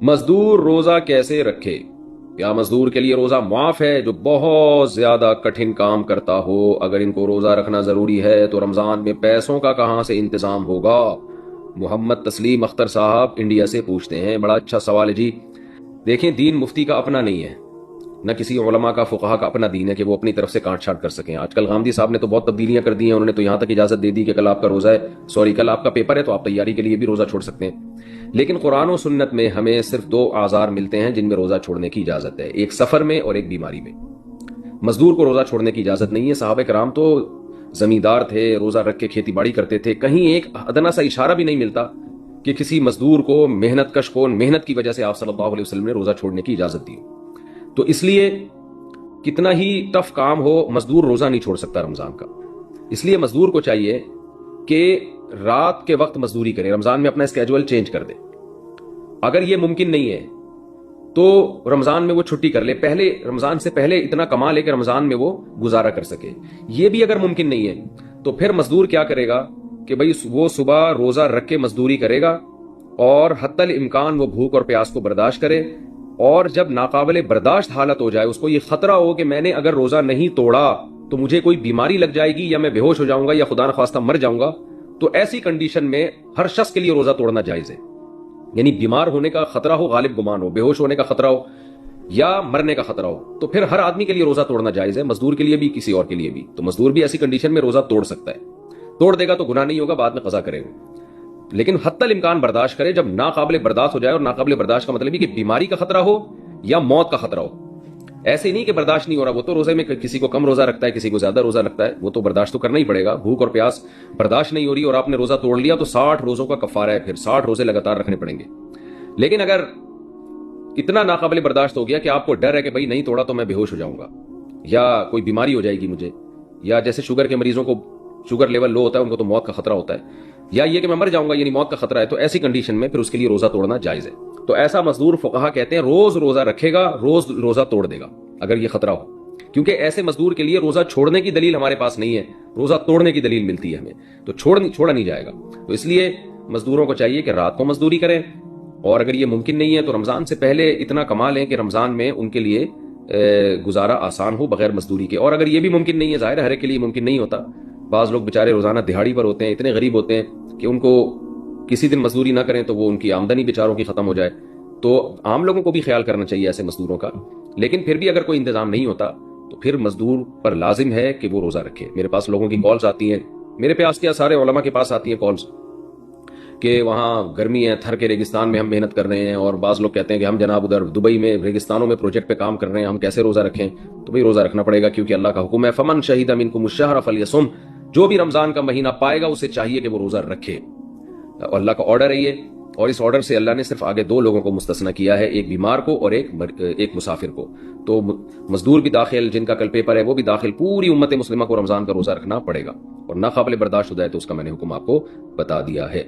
مزدور روزہ کیسے رکھے؟ کیا مزدور کے لیے روزہ معاف ہے جو بہت زیادہ کٹھن کام کرتا ہو؟ اگر ان کو روزہ رکھنا ضروری ہے تو رمضان میں پیسوں کا کہاں سے انتظام ہوگا؟ محمد تسلیم اختر صاحب انڈیا سے پوچھتے ہیں. بڑا اچھا سوال ہے جی. دیکھیں، دین مفتی کا اپنا نہیں ہے، نہ کسی علماء کا فقہا کا اپنا دین ہے کہ وہ اپنی طرف سے کاٹ چھاٹ کر سکیں. آج کل غامدی صاحب نے تو بہت تبدیلیاں کر دی ہیں. انہوں نے تو یہاں تک اجازت دے دی کہ کل آپ کا روزہ ہے، کل آپ کا پیپر ہے تو آپ تیاری کے لیے بھی روزہ چھوڑ سکتے ہیں. لیکن قرآن و سنت میں ہمیں صرف 2 اعذار ملتے ہیں جن میں روزہ چھوڑنے کی اجازت ہے، ایک سفر میں اور ایک بیماری میں. مزدور کو روزہ چھوڑنے کی اجازت نہیں ہے. صحابہ کرام تو زمیندار تھے، روزہ رکھ کے کھیتی باڑی کرتے تھے. کہیں ایک ادنا سا اشارہ بھی نہیں ملتا کہ کسی مزدور کو، محنت کش کو، محنت کی وجہ سے آپ صلی اللہ علیہ وسلم نے روزہ چھوڑنے کی اجازت دی. تو اس لیے کتنا ہی ٹف کام ہو، مزدور روزہ نہیں چھوڑ سکتا رمضان کا. اس لیے مزدور کو چاہیے کہ رات کے وقت مزدوری کرے، رمضان میں اپنا اسکیجول چینج کر دے. اگر یہ ممکن نہیں ہے تو رمضان میں وہ چھٹی کر لے، پہلے رمضان سے پہلے اتنا کما لے کہ رمضان میں وہ گزارا کر سکے. یہ بھی اگر ممکن نہیں ہے تو پھر مزدور کیا کرے گا کہ بھئی وہ صبح روزہ رکھ کے مزدوری کرے گا اور حتی الامکان وہ بھوک اور پیاس کو برداشت کرے، اور جب ناقابل برداشت حالت ہو جائے، اس کو یہ خطرہ ہو کہ میں نے اگر روزہ نہیں توڑا تو مجھے کوئی بیماری لگ جائے گی یا میں بے ہوش ہو جاؤں گا یا خدا نخواستہ مر جاؤں گا، تو ایسی کنڈیشن میں ہر شخص کے لیے روزہ توڑنا جائز ہے. یعنی بیمار ہونے کا خطرہ ہو، غالب گمان ہو، بے ہوش ہونے کا خطرہ ہو یا مرنے کا خطرہ ہو، تو پھر ہر آدمی کے لیے روزہ توڑنا جائز ہے، مزدور کے لیے بھی، کسی اور کے لیے بھی. تو مزدور بھی ایسی کنڈیشن میں روزہ توڑ سکتا ہے. توڑ دے گا تو گناہ نہیں ہوگا، بعد میں قضا کرے گا، لیکن حتی الامکان برداشت کرے. جب ناقابل برداشت ہو جائے، اور ناقابل برداشت کا مطلب ہے کہ بیماری کا خطرہ ہو یا موت کا خطرہ ہو. ایسے نہیں کہ برداشت نہیں ہو رہا، وہ تو روزے میں کسی کو کم روزہ رکھتا ہے، کسی کو زیادہ روزہ رکھتا ہے، وہ تو برداشت تو کرنا ہی پڑے گا. بھوک اور پیاس برداشت نہیں ہو رہی اور آپ نے روزہ توڑ لیا تو 60 روزوں کا کفارہ ہے، پھر 60 روزے لگاتار رکھنے پڑیں گے. لیکن اگر اتنا ناقابل برداشت ہو گیا کہ آپ کو ڈر ہے کہ بھائی نہیں توڑا تو میں بے ہوش ہو جاؤں گا یا کوئی بیماری ہو جائے گی مجھے، یا جیسے شوگر کے مریضوں کو شوگر لیول لو ہوتا ہے، ان کو تو موت کا خطرہ ہوتا ہے، یا یہ کہ میں مر جاؤں گا یعنی موت کا خطرہ ہے، تو ایسی کنڈیشن میں پھر اس کے لیے روزہ توڑنا جائز ہے. تو ایسا مزدور فقہا کہتے ہیں روز روزہ رکھے گا، روز روزہ توڑ دے گا اگر یہ خطرہ ہو. کیونکہ ایسے مزدور کے لیے روزہ چھوڑنے کی دلیل ہمارے پاس نہیں ہے، روزہ توڑنے کی دلیل ملتی ہے ہمیں، تو چھوڑا نہیں جائے گا. تو اس لیے مزدوروں کو چاہیے کہ رات کو مزدوری کریں، اور اگر یہ ممکن نہیں ہے تو رمضان سے پہلے اتنا کما لیں کہ رمضان میں ان کے لیے گزارا آسان ہو بغیر مزدوری کے. اور اگر یہ بھی ممکن نہیں ہے، ظاہر ہے ہر ایک کے لیے ممکن نہیں ہوتا، بعض لوگ بیچارے روزانہ دہاڑی پر ہوتے ہیں، اتنے غریب ہوتے ہیں کہ ان کو کسی دن مزدوری نہ کریں تو وہ ان کی آمدنی بیچاروں کی ختم ہو جائے. تو عام لوگوں کو بھی خیال کرنا چاہیے ایسے مزدوروں کا. لیکن پھر بھی اگر کوئی انتظام نہیں ہوتا تو پھر مزدور پر لازم ہے کہ وہ روزہ رکھے. میرے پاس لوگوں کی کالز آتی ہیں، میرے پاس کیا سارے علماء کے پاس آتی ہیں کالز کہ وہاں گرمی ہے، تھر کے ریگستان میں ہم محنت کر رہے ہیں، اور بعض لوگ کہتے ہیں کہ ہم جناب ادھر دبئی میں ریگستانوں میں پروجیکٹ پہ کام کر رہے ہیں، ہم کیسے روزہ رکھیں؟ تو بھئی روزہ رکھنا پڑے گا کیونکہ اللہ کا حکم ہے فمن شہید منکم الشہر فلیصم. جو بھی رمضان کا مہینہ پائے گا اسے چاہیے کہ وہ روزہ رکھے. اور اللہ کا آرڈر ہے یہ، اور اس آرڈر سے اللہ نے صرف آگے 2 لوگوں کو مستثنی کیا ہے، ایک بیمار کو اور ایک مسافر کو. تو مزدور بھی داخل، جن کا کل پیپر ہے وہ بھی داخل، پوری امت مسلمہ کو رمضان کا روزہ رکھنا پڑے گا. اور ناقابل برداشت ہو جائے تو اس کا میں نے حکم آپ کو بتا دیا ہے.